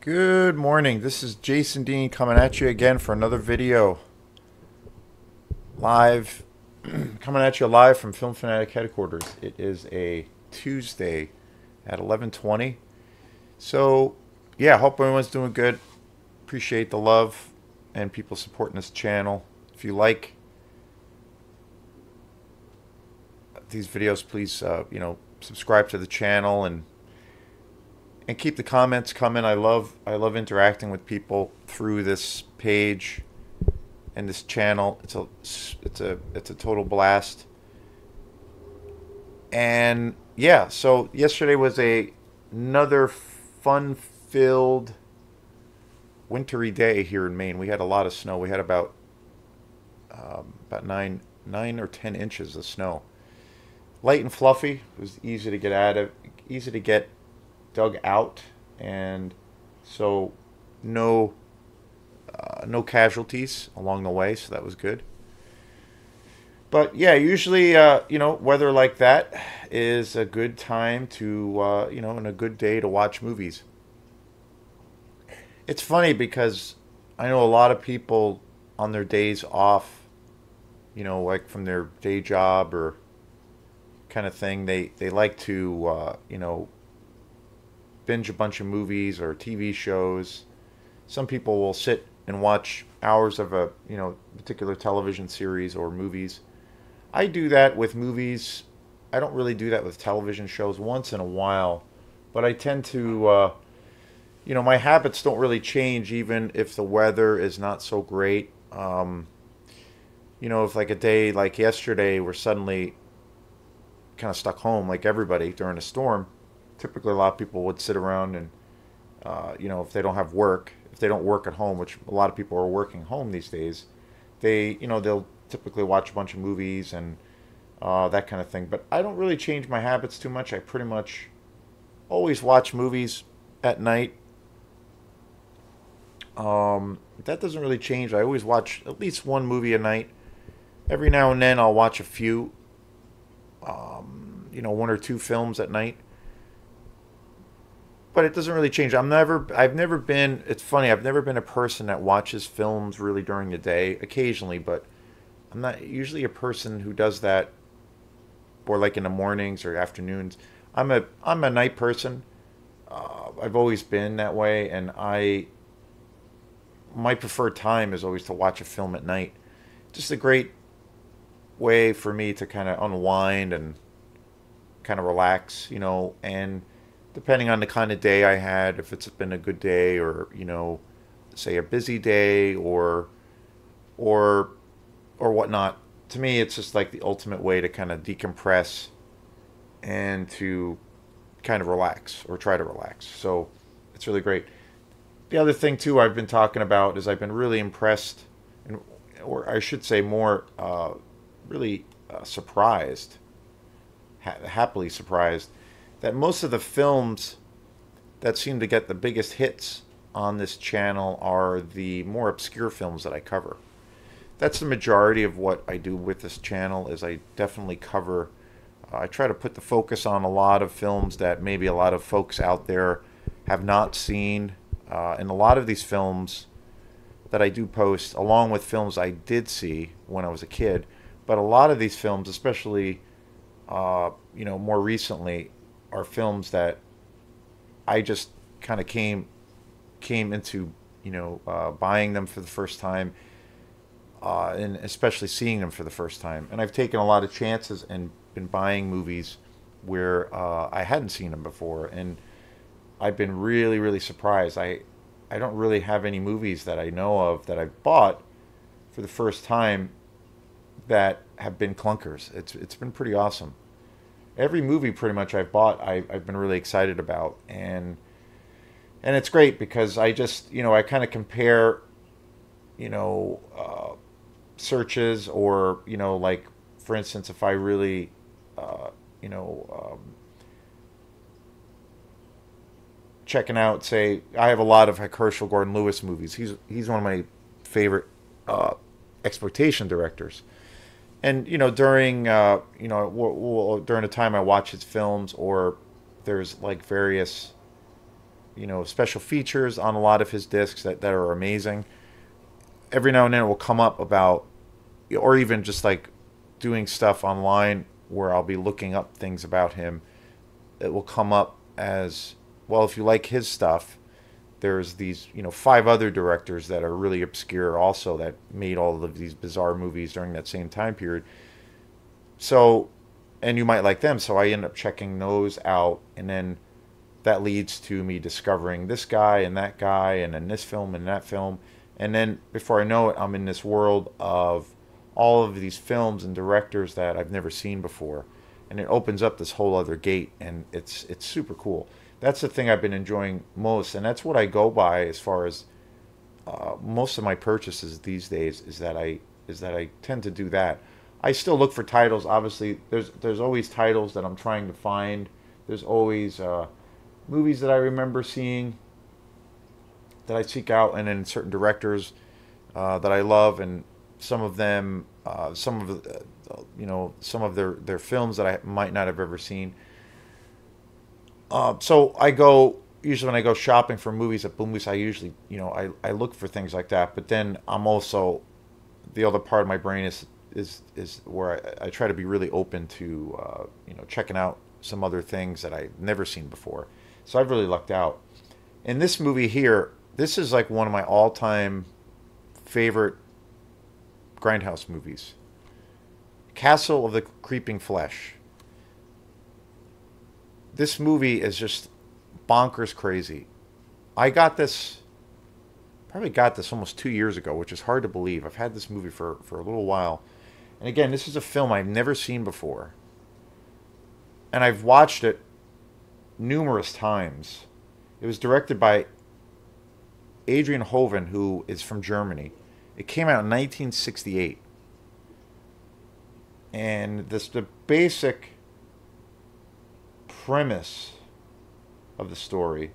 Good morning. This is Jason Dean coming at you again for another video. Live, coming at you live from Film Fanatic headquarters. It is a Tuesday at 11:20. So, yeah, hope everyone's doing good. Appreciate the love and people supporting this channel. If you like these videos, please, subscribe to the channel and keep the comments coming. I love interacting with people through this page and this channel. It's a total blast. And yeah, so yesterday was another fun-filled wintry day here in Maine. We had a lot of snow. We had about 9 or 10 inches of snow. Light and fluffy. It was easy to get easy to get dug out, and so no casualties along the way, so that was good. But yeah, usually weather like that is a good time to and a good day to watch movies. It's funny because I know a lot of people on their days off, like from their day job or kind of thing, they like to binge a bunch of movies or TV shows. Some people will sit and watch hours of a particular television series or movies. I do that with movies. I don't really do that with television shows, once in a while, but I tend to my habits don't really change even if the weather is not so great. If like a day like yesterday we're suddenly kind of stuck home like everybody during a storm, typically a lot of people would sit around and if they don't have work, if they don't work at home, which a lot of people are working home these days, they'll typically watch a bunch of movies and that kind of thing. But I don't really change my habits too much. I pretty much always watch movies at night. That doesn't really change. I always watch at least one movie a night. Every now and then I'll watch a few, one or two films at night. But it doesn't really change. I've never been, it's funny, I've never been a person that watches films really during the day, occasionally, but I'm not usually a person who does that, or like in the mornings or afternoons. I'm a night person. I've always been that way, and my preferred time is always to watch a film at night. Just a great way for me to kind of unwind and kind of relax, and depending on the kind of day I had, if it's been a good day or, say a busy day or whatnot, to me it's just like the ultimate way to kind of decompress and to kind of relax or try to relax. So it's really great. The other thing too I've been talking about is I've been really impressed, or I should say more, really surprised, happily surprised, that most of the films that seem to get the biggest hits on this channel are the more obscure films that I cover. That's the majority of what I do with this channel. Is I definitely cover, I try to put the focus on a lot of films that maybe a lot of folks out there have not seen. And a lot of these films that I do post, along with films I did see when I was a kid, but a lot of these films, especially more recently, are films that I just kind of came into, buying them for the first time, and especially seeing them for the first time. And I've taken a lot of chances and been buying movies where I hadn't seen them before, and I've been really, really surprised. I don't really have any movies that I know of that I've bought for the first time that have been clunkers. It's been pretty awesome. Every movie pretty much I've bought, I've been really excited about, and it's great because I just, I kind of compare, searches, or, like, for instance, if I really, checking out, say, I have a lot of Herschel Gordon Lewis movies. He's one of my favorite exploitation directors. And during during the time I watch his films, or there's like various special features on a lot of his discs that are amazing. Every now and then it will come up about, or even just like doing stuff online where I'll be looking up things about him. It will come up as, well, if you like his stuff, there's these, 5 other directors that are really obscure also that made all of these bizarre movies during that same time period. So, and you might like them. So I end up checking those out, and then that leads to me discovering this guy and that guy, and then this film and that film. And then before I know it, I'm in this world of all of these films and directors that I've never seen before. And it opens up this whole other gate, and it's super cool. That's the thing I've been enjoying most, and that's what I go by as far as most of my purchases these days is that I tend to do that. I still look for titles. Obviously, there's always titles that I'm trying to find. There's always movies that I remember seeing that I seek out, and then certain directors that I love, and some of them, some of their films that I might not have ever seen. So I go usually when I go shopping for movies at Boom Moose, I usually I look for things like that. But then I'm also, the other part of my brain is where I try to be really open to checking out some other things that I've never seen before. So I've really lucked out. In this movie here, this is like one of my all-time favorite Grindhouse movies. Castle of the Creeping Flesh. This movie is just bonkers crazy. I probably got this almost 2 years ago, which is hard to believe. I've had this movie for a little while. And again, this is a film I've never seen before. And I've watched it numerous times. It was directed by Adrian Hoven, who is from Germany. It came out in 1968. And the basic premise of the story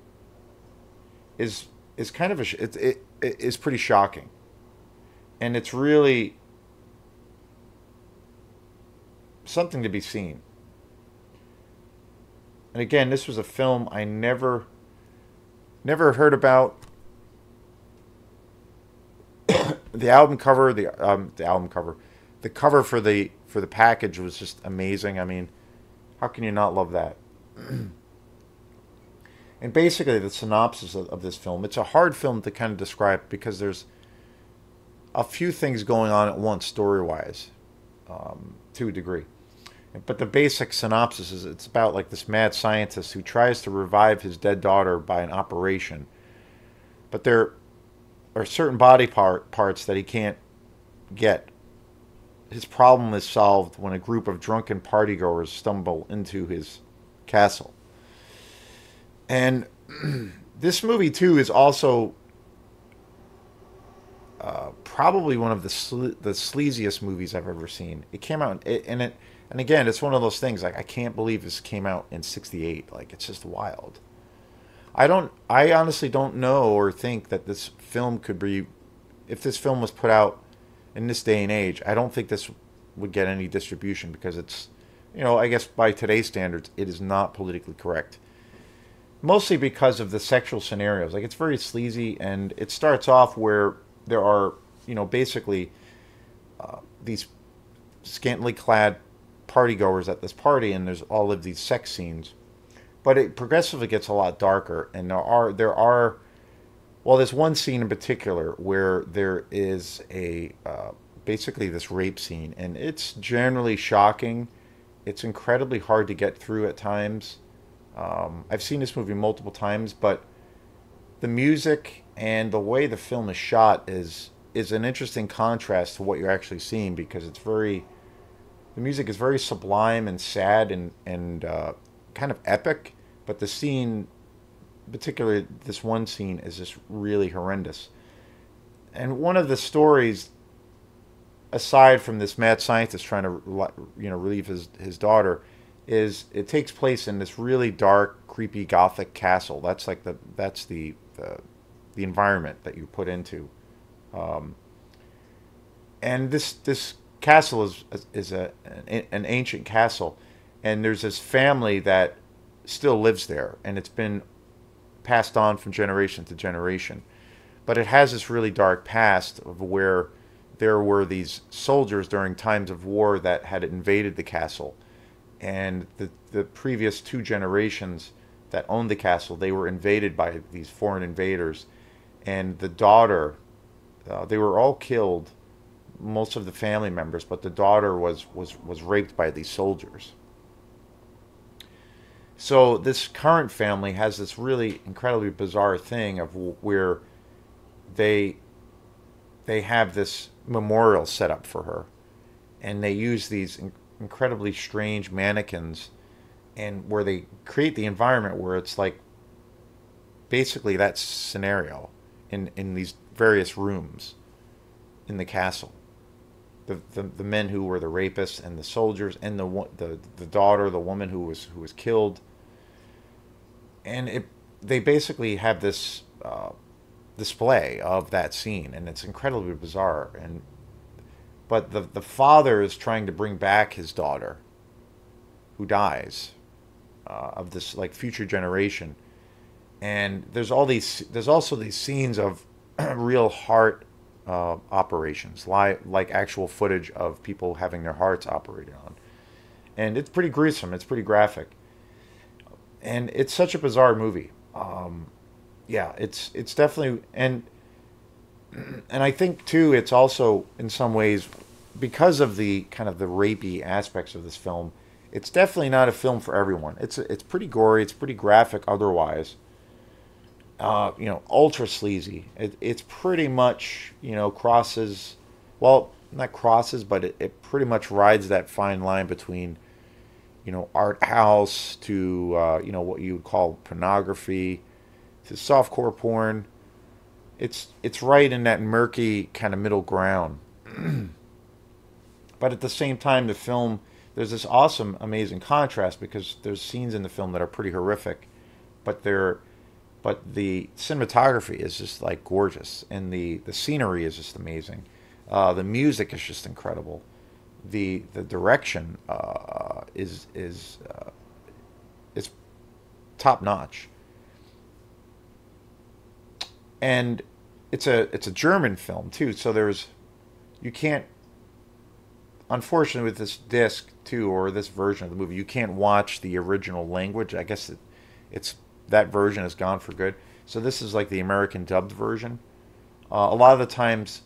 is kind of it is pretty shocking, and it's really something to be seen. And again, this was a film I never heard about. The cover for the package was just amazing. I mean, how can you not love that? And basically, the synopsis of this film, it's a hard film to kind of describe because there's a few things going on at once story-wise, to a degree. But the basic synopsis is it's about like this mad scientist who tries to revive his dead daughter by an operation. But there are certain body parts that he can't get. His problem is solved when a group of drunken partygoers stumble into his castle. And this movie, too, is also probably one of the sleaziest movies I've ever seen. It came out, and again, it's one of those things, like, I can't believe this came out in 68. Like, it's just wild. I honestly don't know or think that this film could be, if this film was put out in this day and age, I don't think this would get any distribution because it's, I guess by today's standards, it is not politically correct. Mostly because of the sexual scenarios. Like, it's very sleazy, and it starts off where there are, basically these scantily clad partygoers at this party, and there's all of these sex scenes. But it progressively gets a lot darker, and there's one scene in particular where there is basically this rape scene, and it's generally shocking. It's incredibly hard to get through at times. I've seen this movie multiple times, but the music and the way the film is shot is an interesting contrast to what you're actually seeing, because the music is very sublime and sad and kind of epic, but the scene, particularly this one scene, is just really horrendous. And one of the stories, aside from this mad scientist trying to relieve his daughter, is it takes place in this really dark, creepy Gothic castle. That's like the environment that you put into, and this castle is an ancient castle, and there's this family that still lives there, and it's been passed on from generation to generation. But it has this really dark past of where there were these soldiers during times of war that had invaded the castle. And the previous two generations that owned the castle, they were invaded by these foreign invaders. And the daughter, they were all killed, most of the family members, but the daughter was raped by these soldiers. So this current family has this really incredibly bizarre thing of where they they have this memorial set up for her, and they use these incredibly strange mannequins, and where they create the environment where it's like basically that scenario in these various rooms in the castle. The men who were the rapists and the soldiers and the daughter, the woman who was killed, and they basically have this display of that scene, and it's incredibly bizarre. But the father is trying to bring back his daughter, who dies, of this like future generation, and there's also these scenes of real heart operations, like actual footage of people having their hearts operated on, and it's pretty gruesome. It's pretty graphic, and it's such a bizarre movie. Yeah, it's definitely, and I think too, it's also in some ways because of the kind of the rapey aspects of this film. It's definitely not a film for everyone. It's pretty gory. It's pretty graphic otherwise. Ultra sleazy. It's pretty much, crosses, well, not crosses, but it pretty much rides that fine line between, art house to, what you would call pornography, to softcore porn. It's right in that murky kind of middle ground. But at the same time, the film, there's this awesome, amazing contrast because there's scenes in the film that are pretty horrific, but the cinematography is just like gorgeous, and the scenery is just amazing. The music is just incredible. The direction is top notch, and it's a German film too. So you can't, unfortunately, with this disc too, or this version of the movie, you can't watch the original language. I guess it's that version is gone for good. So this is like the American dubbed version. A lot of the times,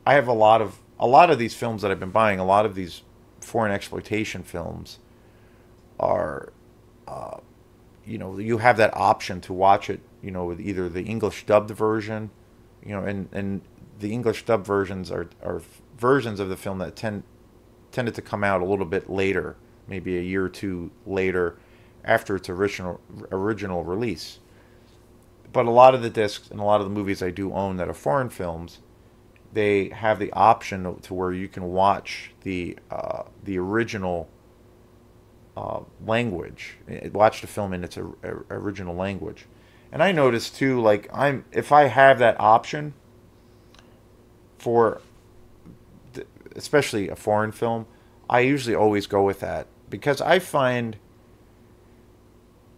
I have a lot of these films that I've been buying. A lot of these foreign exploitation films are, you have that option to watch it, with either the English dubbed version, and the English dubbed versions are versions of the film that tended to come out a little bit later, maybe a year or two later, after its original release. But a lot of the discs and a lot of the movies I do own that are foreign films, they have the option to where you can watch the original language, watch the film in its original language. And I notice too, like if I have that option for especially a foreign film, I usually always go with that, because I find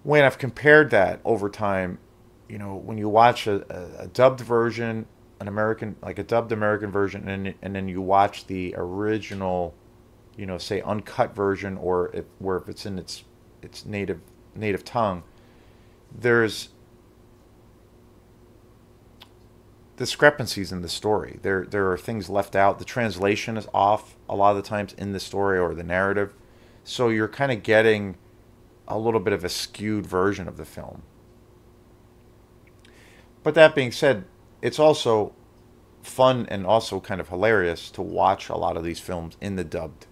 when I've compared that over time, when you watch a dubbed version, like a dubbed American version, and then you watch the original, say uncut version, or if it's in its native tongue, there's discrepancies in the story. There are things left out. The translation is off a lot of the times in the story or the narrative, so you're kind of getting a little bit of a skewed version of the film. But that being said, it's also fun and also kind of hilarious to watch a lot of these films in the dubbed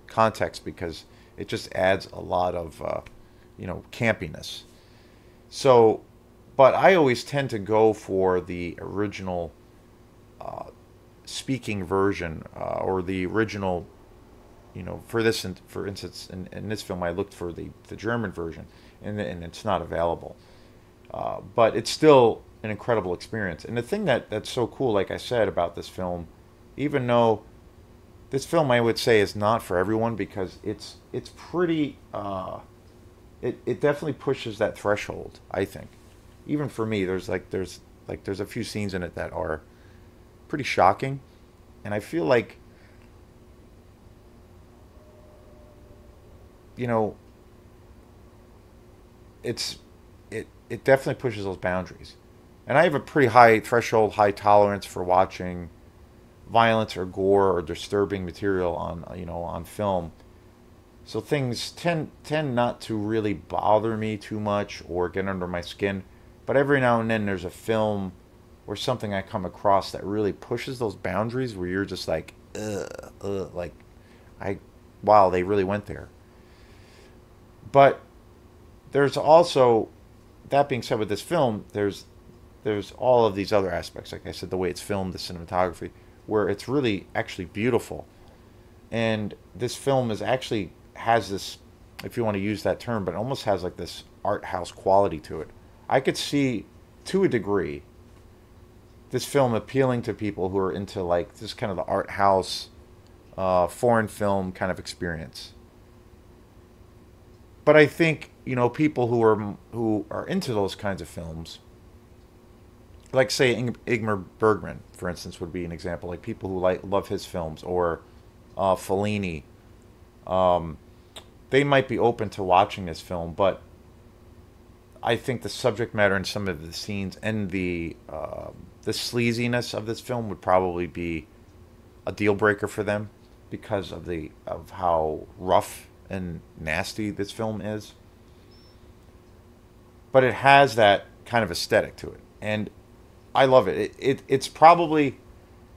context, because it just adds a lot of campiness. So, but I always tend to go for the original speaking version, or the original. For instance, in this film, I looked for the German version, and it's not available. But it's still an incredible experience. And the thing that's so cool, like I said, about this film, even though this film, I would say, is not for everyone, because it's pretty. It definitely pushes that threshold, I think. even for me, there's a few scenes in it that are pretty shocking, and I feel like, you know, it's it definitely pushes those boundaries. And I have a pretty high threshold, high tolerance for watching violence or gore or disturbing material on, on film. So things tend not to really bother me too much or get under my skin. But every now and then there's a film or something I come across that really pushes those boundaries where you're just like, like I wow, they really went there. But there's also, that being said, with this film, there's all of these other aspects. Like I said, the way it's filmed, the cinematography, where it's really actually beautiful. And this film is actually has this, if you want to use that term, but it almost has like this art house quality to it. I could see, to a degree, this film appealing to people who are into like this kind of the art house, foreign film kind of experience. But I think, people who are into those kinds of films, like say Ingmar Bergman, for instance, would be an example. Like people who love his films, or Fellini, um, they might be open to watching this film. But I think the subject matter and some of the scenes and the sleaziness of this film would probably be a deal breaker for them because of how rough and nasty this film is. But it has that kind of aesthetic to it, and I love it. It's probably,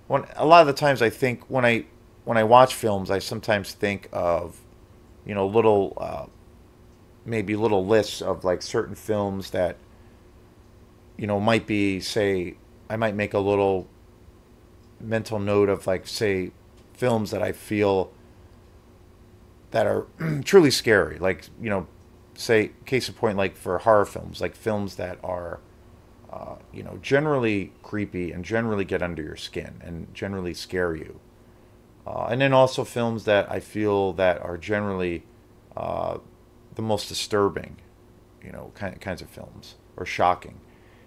when a lot of the times I think when I watch films, I sometimes think of, little maybe little lists of like certain films that, might be, say, I might make a little mental note of, like, say, films that I feel that are truly scary. Like, say, case in point, like for horror films, like films that are, generally creepy and generally get under your skin and generally scare you. And then also films that I feel that are generally uh, the most disturbing, kinds of films, or shocking.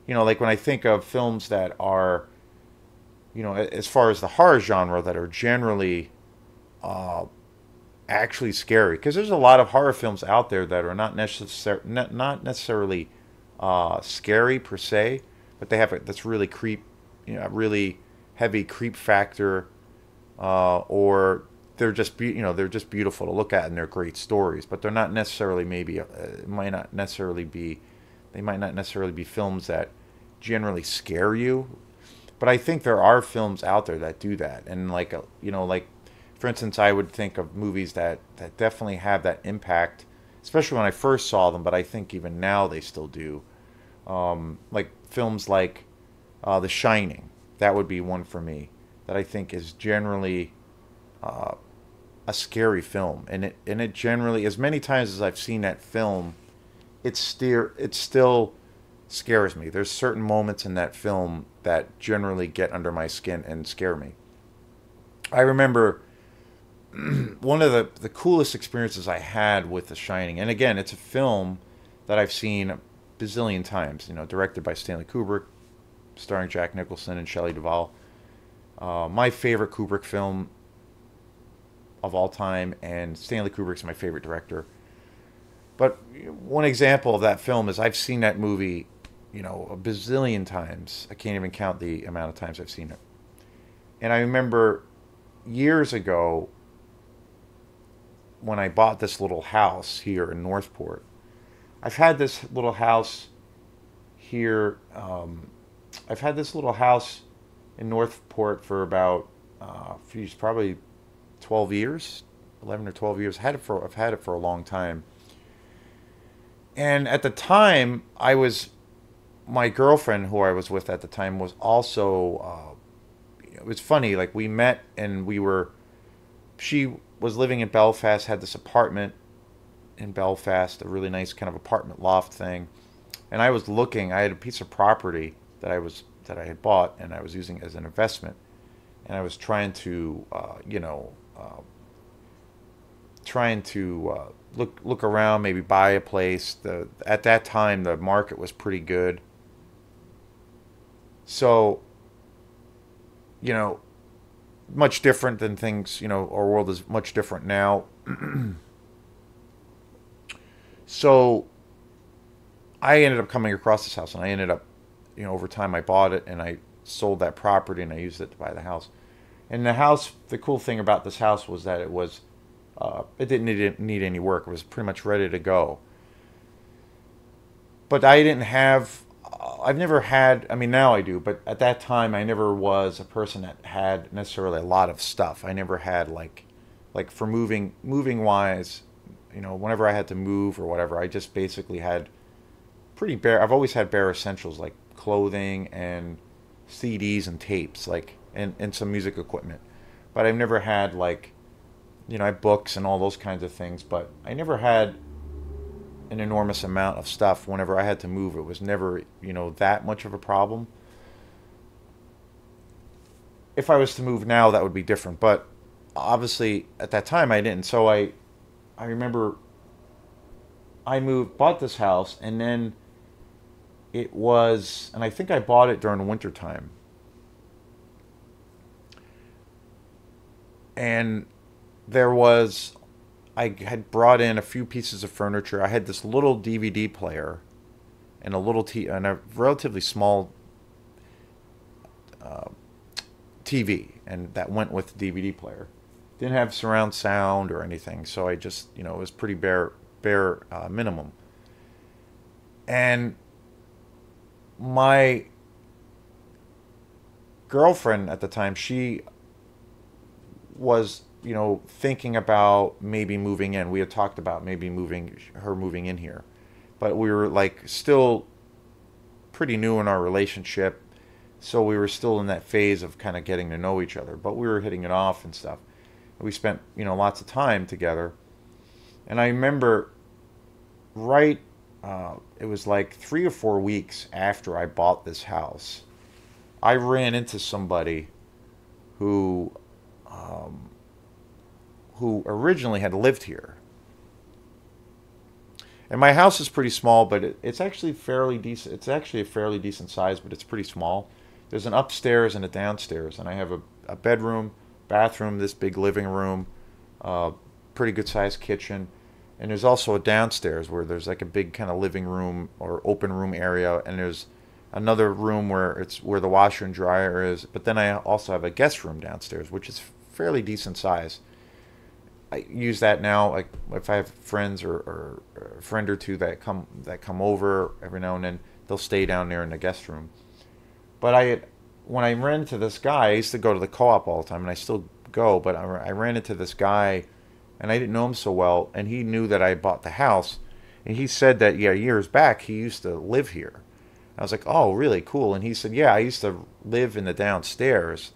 Like when I think of films that are, as far as the horror genre, that are generally uh, actually scary, because there's a lot of horror films out there that are not necessarily scary per se, but they have that's really a really heavy creep factor, or they're just beautiful to look at, and they're great stories, but they're not necessarily, maybe might not necessarily be they might not necessarily be films that generally scare you. But I think there are films out there that do that, and like, like, for instance, I would think of movies that definitely have that impact, especially when I first saw them. But I think even now they still do. Like films like The Shining, that would be one for me that I think is generally uh, a scary film, and it generally, as many times as I've seen that film, it still scares me. There's certain moments in that film that generally get under my skin and scare me. I remember one of the coolest experiences I had with The Shining, and again, it's a film that I've seen a bazillion times. Directed by Stanley Kubrick, starring Jack Nicholson and Shelley Duvall. My favorite Kubrick film of all time, and Stanley Kubrick's my favorite director. But one example of that film is I've seen that movie, a bazillion times. I can't even count the amount of times I've seen it. And I remember years ago when I bought this little house here in Northport. I've had this little house here. I've had this little house in Northport for about, probably 12 years, 11 or 12 years. I've had it for a long time. And at the time, my girlfriend, who I was with at the time, was also, it was funny, like we met, and she was living in Belfast, had this apartment in Belfast, a really nice kind of apartment loft thing. And I had a piece of property that I had bought, and I was using as an investment. And I was trying to look around, maybe buy a place. At that time, the market was pretty good. So, you know, much different than things, our world is much different now. So I ended up coming across this house, and I ended up, over time I bought it and I sold that property and I used it to buy the house. And the house, the cool thing about this house was that it didn't need any work. It was pretty much ready to go. But I didn't have, I've never had, I mean, now I do, but at that time I never was a person that had necessarily a lot of stuff. I never had like for moving wise, whenever I had to move or whatever, I just basically had pretty bare, I've always had bare essentials like clothing and CDs and tapes, like, and some music equipment. But I've never had like, I have books and all those kinds of things, but I never had an enormous amount of stuff. Whenever I had to move, it was never, that much of a problem. If I was to move now, that would be different. But obviously, at that time, I didn't. So I remember bought this house, and then and I think I bought it during winter time. And I had brought in a few pieces of furniture. I had this little DVD player and and a relatively small uh, TV, and that went with the DVD player. Didn't have surround sound or anything, so I just, it was pretty bare minimum. And my girlfriend at the time, she was, thinking about maybe moving in. We had talked about maybe moving in here, but we were like still pretty new in our relationship, so we were still in that phase of kind of getting to know each other. But we were hitting it off and stuff. We spent, lots of time together, and I remember it was like 3 or 4 weeks after I bought this house, I ran into somebody who who originally had lived here. And my house is pretty small, but it's actually fairly decent. It's actually a fairly decent size, but it's pretty small. There's an upstairs and a downstairs, and I have a bedroom, bathroom, this big living room, pretty good sized kitchen, and there's also a downstairs where there's like a big kind of living room or open room area, and there's another room where the washer and dryer is. But then I also have a guest room downstairs, which is fairly decent size. I use that now, like if I have friends or a friend or two that come over every now and then, they'll stay down there in the guest room. But when I ran into this guy, I used to go to the co-op all the time, and I still go. But I ran into this guy, and I didn't know him so well, and he knew that I bought the house, and he said that years back he used to live here. I was like, oh, really cool. And he said, yeah, I used to live in the downstairs.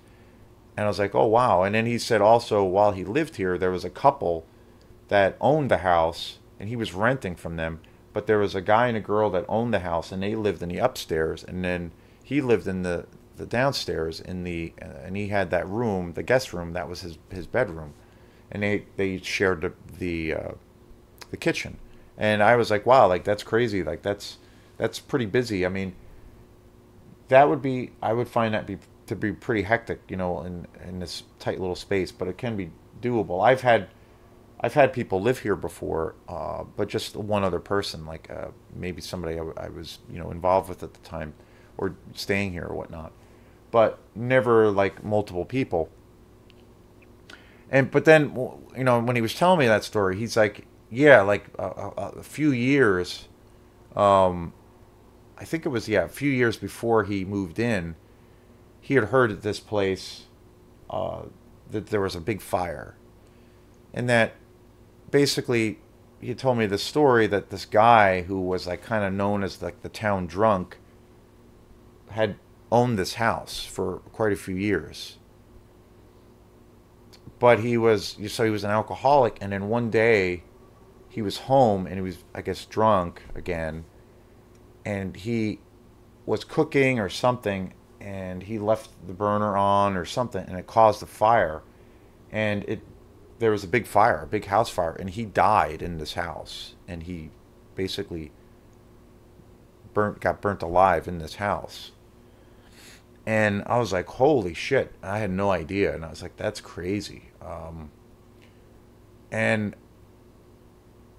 And I was like, oh, wow. And then he said also, while he lived here, there was a couple that owned the house, and he was renting from them. But there was a guy and a girl that owned the house, and they lived in the upstairs, and then he lived in the downstairs and he had that room, the guest room, that was his bedroom, and they shared the kitchen. And I was like, wow, like that's crazy, like that's pretty busy. I mean, I would find that to be pretty hectic, in this tight little space, but it can be doable. I've had people live here before, but just one other person, like maybe somebody I was involved with at the time, or staying here or whatnot, but never like multiple people. But then when he was telling me that story, he's like, yeah, like a few years, I think it was, a few years before he moved in, he had heard at this place that there was a big fire. And that basically, he told me this story that this guy who was like kind of known as like the town drunk had owned this house for quite a few years. But he was an alcoholic, and then one day he was home and he was, I guess, drunk again, and he was cooking or something, and he left the burner on or something, and it caused a fire. And there was a big fire, a big house fire, and he died in this house. And he basically got burnt alive in this house. And I was like, holy shit, I had no idea. And I was like, that's crazy. And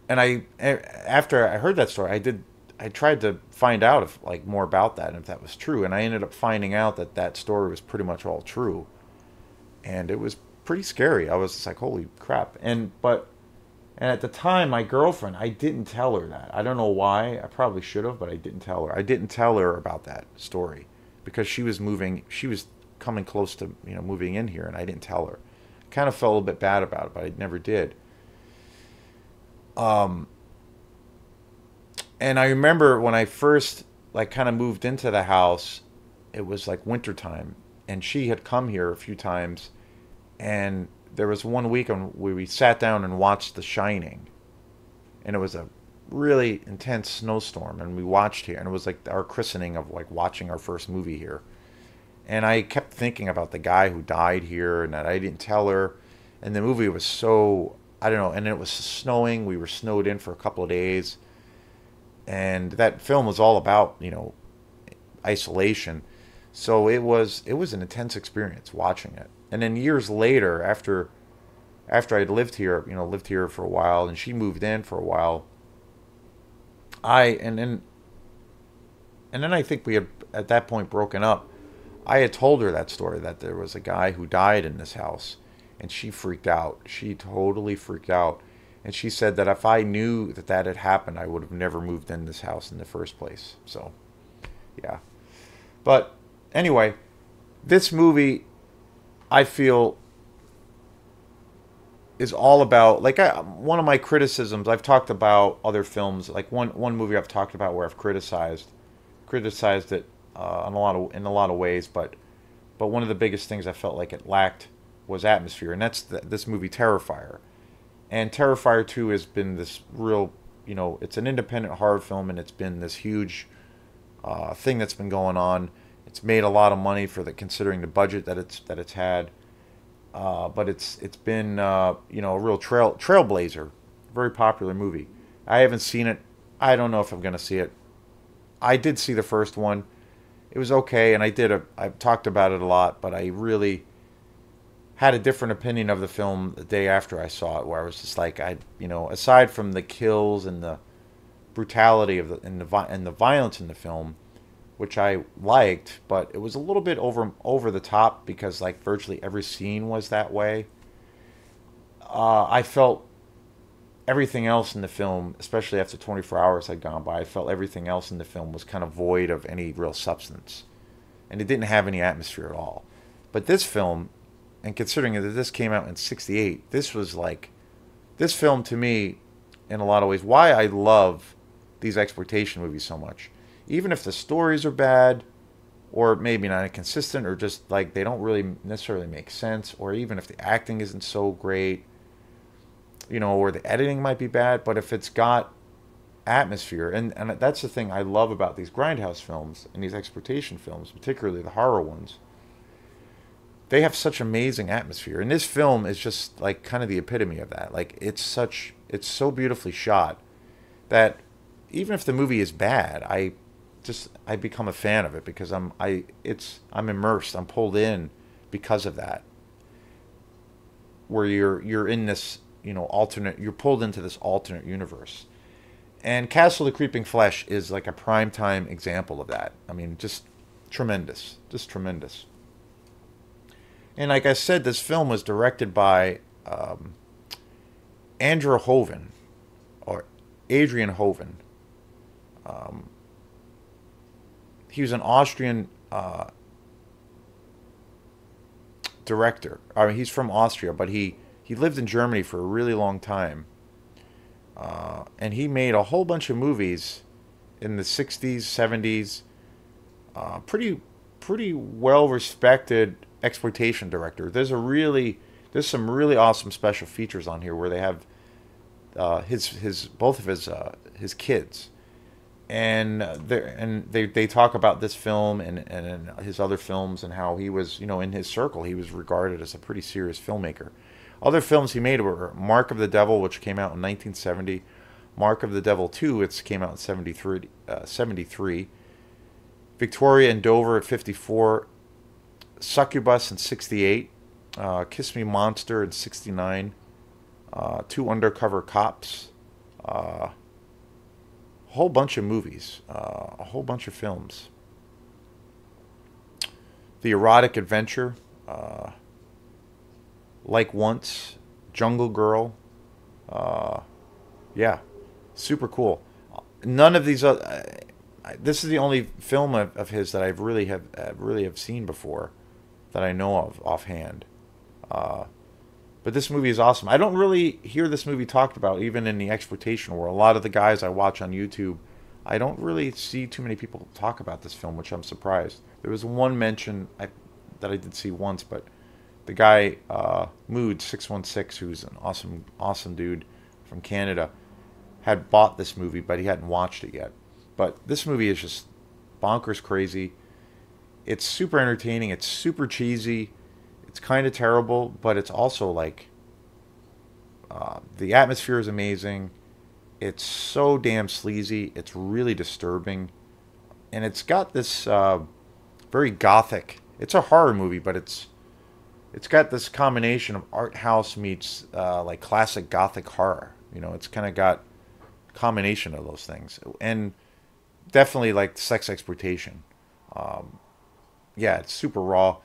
after I heard that story, I tried to find out if like more about that and if that was true. And I ended up finding out that that story was pretty much all true. And it was pretty scary. I was just like, holy crap. And at the time, my girlfriend, I didn't tell her that. I don't know why. I probably should have, but I didn't tell her. I didn't tell her about that story because she was moving. She was coming close to moving in here, and I didn't tell her. Kind of felt a little bit bad about it, but I never did. Um, and I remember when I first like kind of moved into the house, it was like wintertime, and she had come here a few times, and there was one weekend where we sat down and watched The Shining, and it was a really intense snowstorm, and we watched here, and it was like our christening of like watching our first movie here. And I kept thinking about the guy who died here, and that I didn't tell her. And the movie was so, I don't know, and it was snowing. We were snowed in for a couple of days, and that film was all about isolation. So it was an intense experience watching it. And then years later, after I'd lived here for a while, and she moved in for a while, I and then I think we had at that point broken up. I had told her that story that there was a guy who died in this house, and she freaked out. She totally freaked out, and she said that if I knew that that had happened, I would have never moved in this house in the first place. So, yeah. But anyway, this movie I feel is all about one of my criticisms. I've talked about other films, like one movie I've talked about where I've criticized it in a lot of ways, but one of the biggest things I felt like it lacked was atmosphere, and that's this movie Terrifier. And Terrifier 2 has been this real, it's an independent horror film, and it's been this huge thing that's been going on. It's made a lot of money considering the budget that it's had. But it's been a real trailblazer, very popular movie. I haven't seen it. I don't know if I'm gonna see it. I did see the first one. It was okay, and I've talked about it a lot, but I really had a different opinion of the film the day after I saw it, where I was just like, aside from the kills and the brutality of and the violence in the film, which I liked, but it was a little bit over the top because like virtually every scene was that way. I felt everything else in the film, especially after 24 hours had gone by, I felt everything else in the film was kind of void of any real substance, and it didn't have any atmosphere at all. But this film, and considering that this came out in '68, this film to me, in a lot of ways, why I love these exploitation movies so much. Even if the stories are bad, or maybe not inconsistent, or just like they don't really necessarily make sense, or even if the acting isn't so great, or the editing might be bad, but if it's got atmosphere, and that's the thing I love about these grindhouse films and these exploitation films, particularly the horror ones, they have such amazing atmosphere. And this film is just like kind of the epitome of that. Like it's so beautifully shot that even if the movie is bad, I become a fan of it because I'm immersed, I'm pulled in because of that. Where you're in this, you're pulled into this alternate universe. And Castle of the Creeping Flesh is like a prime time example of that. I mean, just tremendous, just tremendous. And like I said, this film was directed by Andrew Hoven, or Adrian Hoven. He was an Austrian director. I mean, he's from Austria, but he lived in Germany for a really long time. And he made a whole bunch of movies in the 60s, 70s. Pretty well respected exploitation director. There's some really awesome special features on here where they have both of his kids. And they talk about this film and his other films and how he was, in his circle, he was regarded as a pretty serious filmmaker. Other films he made were Mark of the Devil, which came out in 1970, Mark of the Devil 2, which came out in 73, Victoria and Dover at 54, Succubus in 68, Kiss Me Monster in 69, Two Undercover Cops, a whole bunch of movies, a whole bunch of films. The Erotic Adventure, uh, Like Once, Jungle Girl, uh, yeah, super cool. None of these other. This is the only film of his that I've really have seen before, that I know of offhand. Uh, but this movie is awesome. I don't really hear this movie talked about even in the exploitation world. A lot of the guys I watch on YouTube, I don't really see too many people talk about this film, which I'm surprised. There was one mention that I did see once, but the guy Mood 616, who's an awesome dude from Canada, had bought this movie, but he hadn't watched it yet. But this movie is just bonkers crazy. It's super entertaining. It's super cheesy. It's kind of terrible, but it's also like the atmosphere is amazing. It's so damn sleazy. It's really disturbing, and it's got this very gothic. It's a horror movie, but it's got this combination of art house meets like classic gothic horror. You know, it's kind of got a combination of those things, and definitely like sex exploitation. Yeah, it's super raw.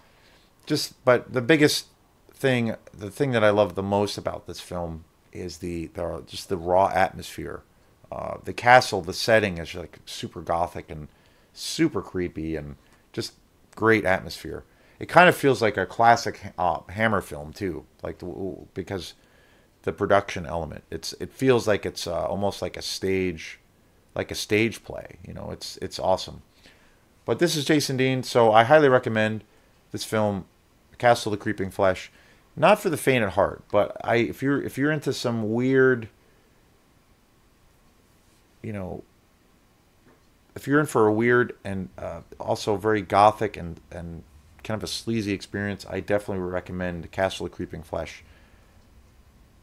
But the thing that I love the most about this film is the just the raw atmosphere. The castle, the setting is like super gothic and super creepy and just great atmosphere. It kind of feels like a classic Hammer film too, because the production element. It feels like it's almost like a stage play. You know, it's awesome. But this is Jason Dean, so I highly recommend this film, Castle of the Creeping Flesh. Not for the faint at heart, but if you're into some weird, you know, if you're in for a weird and also very gothic and kind of a sleazy experience, I definitely would recommend Castle of the Creeping Flesh.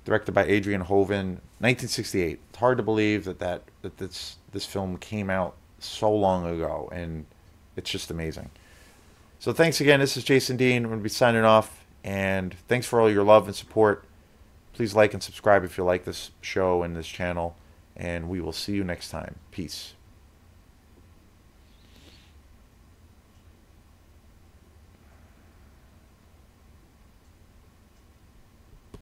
Directed by Adrian Hoven, 1968. It's hard to believe that this film came out so long ago, and it's just amazing. So thanks again. This is Jason Dean. I'm going to be signing off, and thanks for all your love and support. Please like and subscribe if you like this show and this channel, and we will see you next time. Peace.